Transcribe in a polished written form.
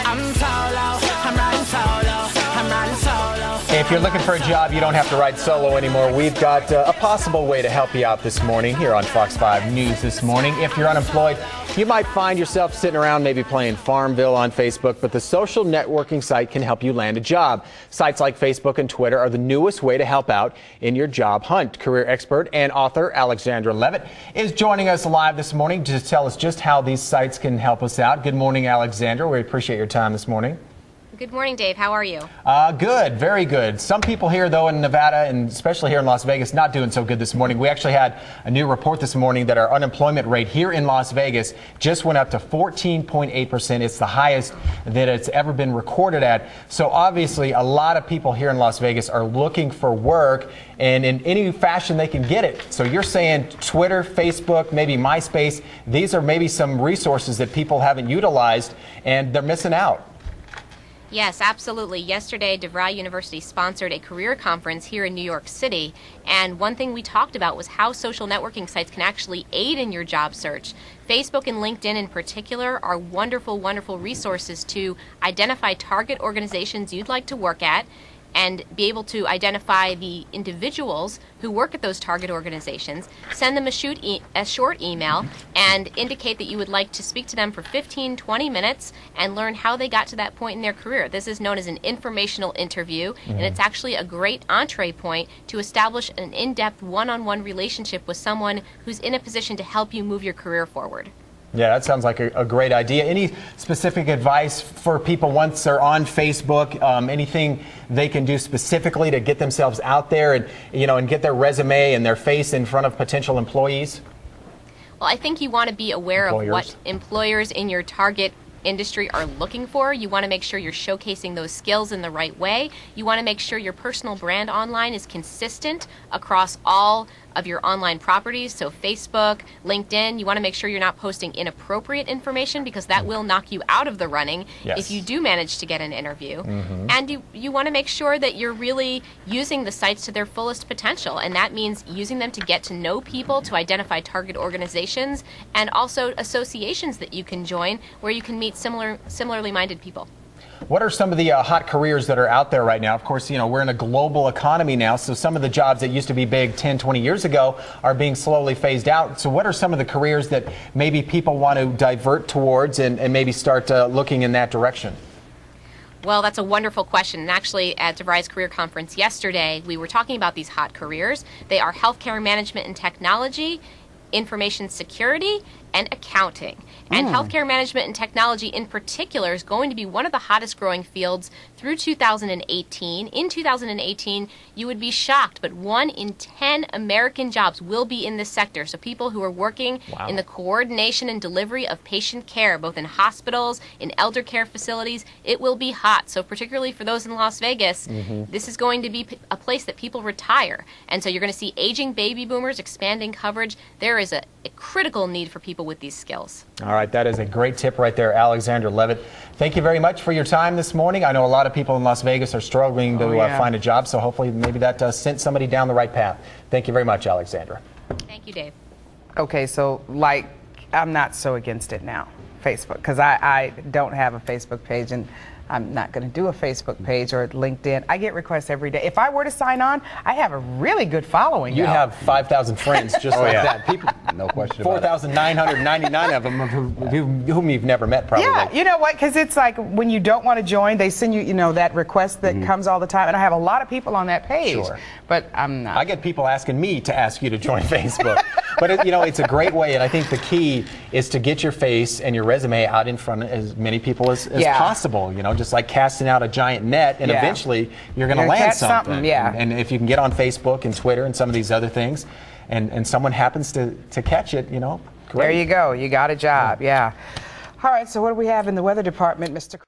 I'm solo, I'm riding solo, I'm riding solo. If you're looking for a job, you don't have to ride solo anymore. We've got a possible way to help you out this morning here on Fox 5 News this morning. If you're unemployed, you might find yourself sitting around maybe playing Farmville on Facebook, but the social networking site can help you land a job. Sites like Facebook and Twitter are the newest way to help out in your job hunt. Career expert and author Alexandra Levitt is joining us live this morning to tell us just how these sites can help us out. Good morning, Alexandra. We appreciate your time this morning. Good morning, Dave. How are you? Good, very good. Some people here, though, in Nevada, and especially here in Las Vegas, not doing so good this morning. We actually had a new report this morning that our unemployment rate here in Las Vegas just went up to 14.8%. It's the highest that it's ever been recorded at. So obviously, a lot of people here in Las Vegas are looking for work, and in any fashion they can get it. So you're saying Twitter, Facebook, maybe MySpace, these are maybe some resources that people haven't utilized, and they're missing out. Yes, absolutely. Yesterday, DeVry University sponsored a career conference here in New York City, and one thing we talked about was how social networking sites can actually aid in your job search. Facebook and LinkedIn in particular are wonderful, wonderful resources to identify target organizations you'd like to work at and be able to identify the individuals who work at those target organizations, send them a short email, and indicate that you would like to speak to them for 15, 20 minutes and learn how they got to that point in their career. This is known as an informational interview, and it's actually a great entree point to establish an in-depth one-on-one relationship with someone who's in a position to help you move your career forward. Yeah, that sounds like a great idea. Any specific advice for people once they're on Facebook? Anything they can do specifically to get themselves out there and, and get their resume and their face in front of potential employees? Well, I think you want to be aware of what employers in your target industry are looking for. You want to make sure you're showcasing those skills in the right way. You want to make sure your personal brand online is consistent across all of your online properties, so Facebook, LinkedIn. You want to make sure you're not posting inappropriate information because that will knock you out of the running if you do manage to get an interview. And you want to make sure that you're really using the sites to their fullest potential, and that means using them to get to know people, to identify target organizations, and also associations that you can join where you can meet similarly minded people. What are some of the hot careers that are out there right now? Of course, we're in a global economy now, so some of the jobs that used to be big 10, 20 years ago are being slowly phased out. So what are some of the careers that maybe people want to divert towards and maybe start looking in that direction? Well, that's a wonderful question. And actually, at DeVry's career conference yesterday, we were talking about these hot careers. They are healthcare management and technology, information security, and accounting. And healthcare management and technology in particular is going to be one of the hottest growing fields through 2018. In 2018, you would be shocked, but 1 in 10 American jobs will be in this sector. So people who are working in the coordination and delivery of patient care, both in hospitals, in elder care facilities, it will be hot. So particularly for those in Las Vegas, this is going to be a place that people retire. And so you're going to see aging baby boomers, expanding coverage. There is a critical need for people with these skills. All right, that is a great tip right there, Alexandra Levitt. Thank you very much for your time this morning. I know a lot of people in Las Vegas are struggling to find a job, so hopefully maybe that sent somebody down the right path. Thank you very much, Alexandra. Thank you, Dave. Okay, so I'm not so against it now, Facebook, because I don't have a Facebook page, and I'm not going to do a Facebook page or LinkedIn. I get requests every day. If I were to sign on, I have a really good following. You have 5,000 friends just like that. People, no question about it. 4,999 of them whom you've never met, probably. Yeah, you know what? Because it's like when you don't want to join, they send you, that request that comes all the time. And I have a lot of people on that page. Sure. But I'm not. I get people asking me to ask you to join Facebook. But, it's a great way. And I think the key is to get your face and your resume out in front of as many people as possible. Just like casting out a giant net, and eventually you're going to land something. And if you can get on Facebook and Twitter and some of these other things, and someone happens to catch it, great. There you go. You got a job. Yeah. All right. So what do we have in the weather department, Mr.